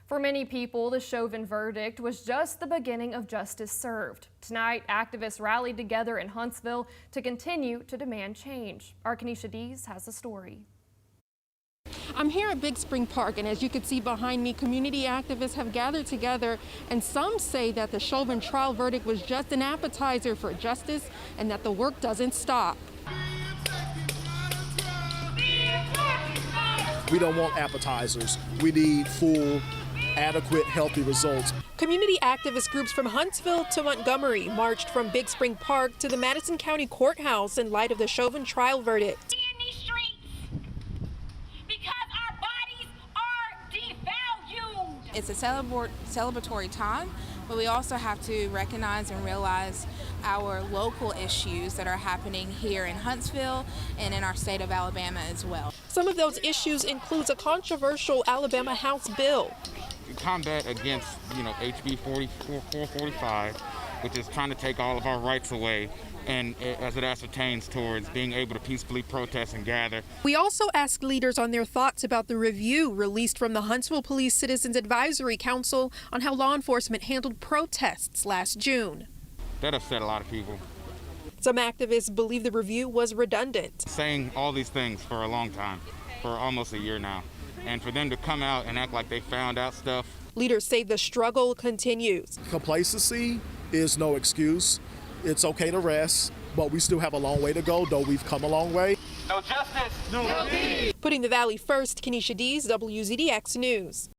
For many people, the Chauvin verdict was just the beginning of justice served. Tonight, activists rallied together in Huntsville to continue to demand change. Our Kenesha Dees has the story. I'm here at Big Spring Park, and as you can see behind me, community activists have gathered together, and some say that the Chauvin Trial verdict was just an appetizer for justice and that the work doesn't stop. We don't want appetizers. We need full, adequate, healthy results. Community activist groups from Huntsville to Montgomery marched from Big Spring Park to the Madison County Courthouse in light of the Chauvin Trial verdict. In these streets because our bodies are devalued. It's a celebratory time, but we also have to recognize and realize our local issues that are happening here in Huntsville and in our state of Alabama as well. Some of those issues includes a controversial Alabama House bill. Combat against, HB 445, which is trying to take all of our rights away, and as it ascertains towards being able to peacefully protest and gather. We also asked leaders on their thoughts about the review released from the Huntsville Police Citizens Advisory Council on how law enforcement handled protests last June. That upset a lot of people. Some activists believe the review was redundant. Saying all these things for a long time, for almost a year now, and for them to come out and act like they found out stuff. Leaders say the struggle continues. Complacency is no excuse. It's okay to rest, but we still have a long way to go, though we've come a long way. No justice, no peace. Putting the Valley first, Kenesha Dees, WZDX News.